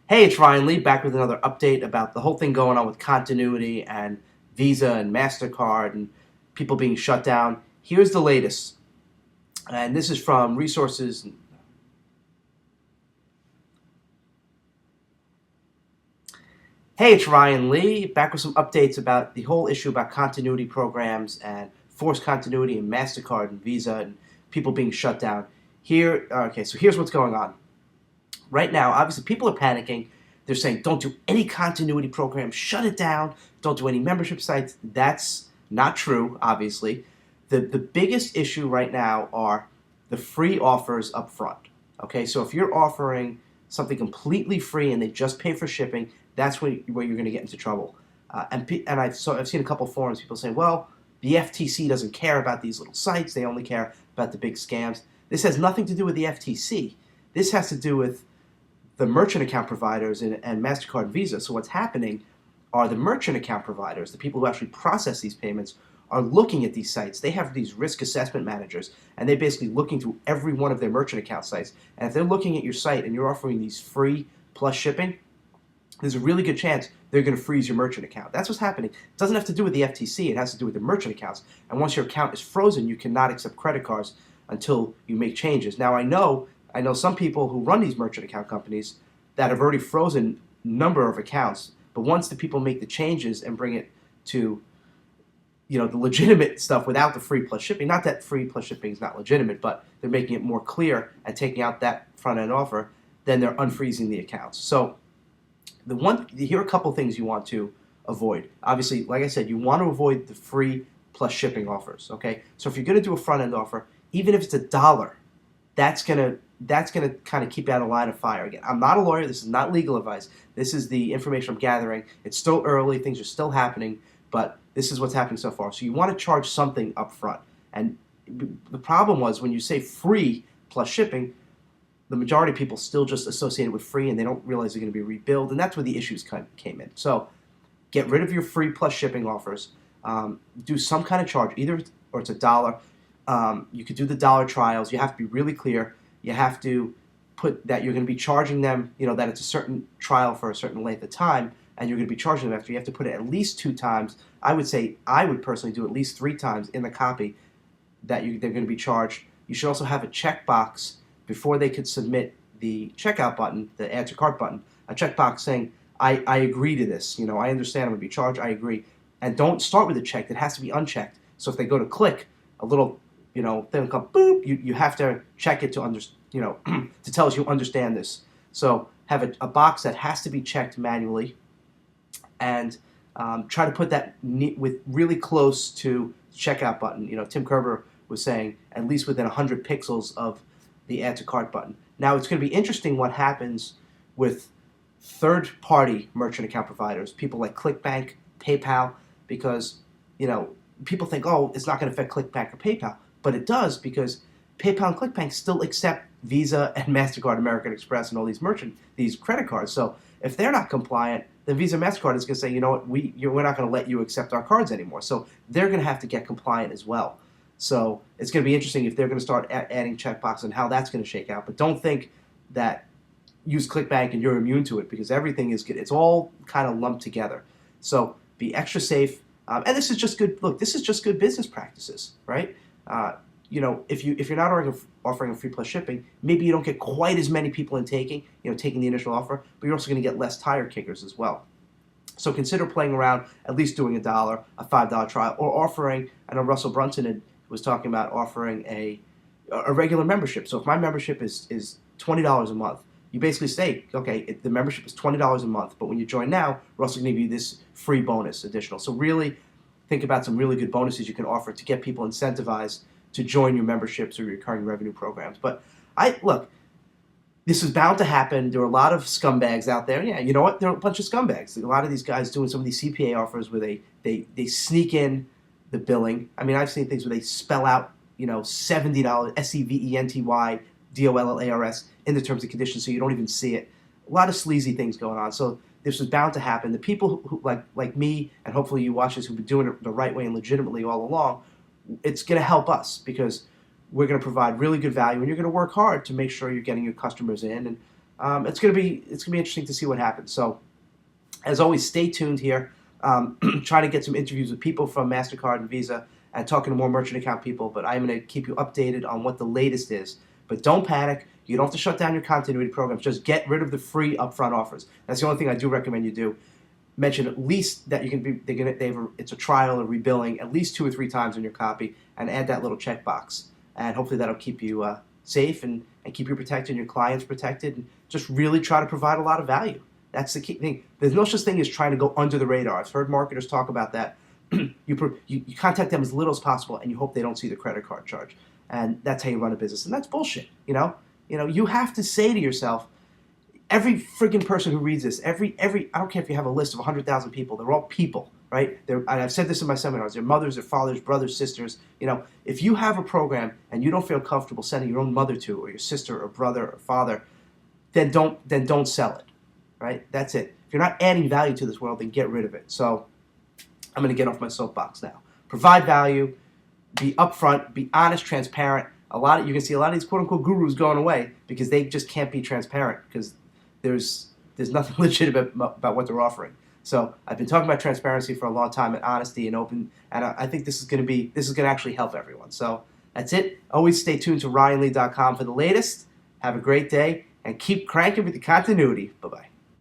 Hey, it's Ryan Lee back with another update about the whole thing going on with Continuity and Visa and Mastercard and people being shut down. Here's the latest, and this is from resources. Hey, it's Ryan Lee back with some updates about the whole issue about continuity programs and forced continuity and Mastercard and Visa and people being shut down. So here's what's going on. Right now, obviously, people are panicking. They're saying, don't do any continuity program, shut it down, don't do any membership sites. That's not true, obviously. The biggest issue right now are the free offers up front. Okay, so if you're offering something completely free and they just pay for shipping, that's where you're going to get into trouble. And I've seen a couple forums, people saying, well, the FTC doesn't care about these little sites, they only care about the big scams. This has nothing to do with the FTC. This has to do with the merchant account providers and Mastercard and Visa. So what's happening are the merchant account providers, the people who actually process these payments, are looking at these sites. They have these risk assessment managers, and they're basically looking through every one of their merchant account sites. And if they're looking at your site and you're offering these free plus shipping, there's a really good chance they're going to freeze your merchant account. That's what's happening. It doesn't have to do with the FTC. It has to do with the merchant accounts. And once your account is frozen, you cannot accept credit cards until you make changes. Now, I know some people who run these merchant account companies that have already frozen a number of accounts, but once the people make the changes and bring it to the legitimate stuff without the free plus shipping, not that free plus shipping is not legitimate, but they're making it more clear and taking out that front end offer, then they're unfreezing the accounts. So here are a couple things you want to avoid. Obviously, like I said, you want to avoid the free plus shipping offers. Okay, so if you're going to do a front end offer, even if it's $1, that's gonna kind of keep you out of line of fire. Again, I'm not a lawyer. This is not legal advice. This is the information I'm gathering. It's still early. Things are still happening, but this is what's happening so far. So you want to charge something up front. And the problem was when you say free plus shipping, the majority of people still just associate it with free, and they don't realize they're going to be rebilled, and that's where the issues came in. So get rid of your free plus shipping offers. Do some kind of charge, either or it's $1. You could do the dollar trials. You have to be really clear. You have to put that you're going to be charging them, that it's a certain trial for a certain length of time, and you're going to be charging them after. You have to put it at least 2 times. I would personally do at least 3 times in the copy that they're going to be charged. You should also have a checkbox before they could submit the checkout button, the add to cart button, a checkbox saying, I agree to this. I understand I'm going to be charged. I agree. And don't start with a check. It has to be unchecked. So if they go to click, a little thing will come, boop, you have to check it to to tell us you understand this. So have a box that has to be checked manually, and try to put that with really close to checkout button. Tim Kerber was saying at least within 100 pixels of the add to cart button. Now it's going to be interesting what happens with third-party merchant account providers, people like ClickBank, PayPal, because people think, oh, it's not going to affect ClickBank or PayPal, but it does, because PayPal and ClickBank still accept Visa and Mastercard, American Express, and all these credit cards. So if they're not compliant, then Visa and Mastercard is going to say, you know what, we're not going to let you accept our cards anymore. So they're going to have to get compliant as well. So it's going to be interesting if they're going to start adding checkbox and how that's going to shake out. But don't think that use ClickBank and you're immune to it, because everything is good. It's all kind of lumped together. So be extra safe. And this is just good. Look, this is just good business practices, right? If you're not offering a free plus shipping, maybe you don't get quite as many people in taking the initial offer, but you're also going to get less tire kickers as well. So consider playing around, at least doing $1, a $5 trial, or offering. I know Russell Brunson was talking about offering a regular membership. So if my membership is $20 a month, you basically say, okay, the membership is $20 a month, but when you join now, Russell will give you this free bonus additional. So really think about some really good bonuses you can offer to get people incentivized to join your memberships or your recurring revenue programs. But look, this is bound to happen. There are a lot of scumbags out there. Yeah, you know what? There are a bunch of scumbags. A lot of these guys doing some of these CPA offers where they sneak in the billing. I mean, I've seen things where they spell out, $70, SEVENTY, DOLLARS in the terms and conditions, so you don't even see it. A lot of sleazy things going on. So this was bound to happen. The people who like me, and hopefully you watch this, who've been doing it the right way and legitimately all along, it's going to help us, because we're going to provide really good value, and you're going to work hard to make sure you're getting your customers in. And It's gonna be interesting to see what happens. So as always, stay tuned here. Trying to get some interviews with people from Mastercard and Visa and talking to more merchant account people. But I'm going to keep you updated on what the latest is. But don't panic. You don't have to shut down your continuity programs. Just get rid of the free upfront offers. That's the only thing I do recommend you do. Mention at least that you can be. It's a trial or rebilling at least 2 or 3 times in your copy, and add that little checkbox. And hopefully that'll keep you safe and keep you protected and your clients protected. And just really try to provide a lot of value. That's the key thing. There's no such thing as trying to go under the radar. I've heard marketers talk about that. You contact them as little as possible, and you hope they don't see the credit card charge. And that's how you run a business. And that's bullshit. You have to say to yourself, every friggin' person who reads this, every I don't care if you have a list of 100,000 people. They're all people, right? And I've said this in my seminars. They're mothers, they're fathers, brothers, sisters. If you have a program and you don't feel comfortable sending your own mother to, or your sister, or brother, or father, then don't sell it. Right? That's it. If you're not adding value to this world, then get rid of it. So I'm going to get off my soapbox now. Provide value, be upfront, be honest, transparent. You can see a lot of these quote unquote gurus going away because they just can't be transparent because there's nothing legit about what they're offering. So I've been talking about transparency for a long time and honesty and open, and I think this is going to actually help everyone. So that's it. Always stay tuned to RyanLee.com for the latest. Have a great day and keep cranking with the continuity. Bye-bye.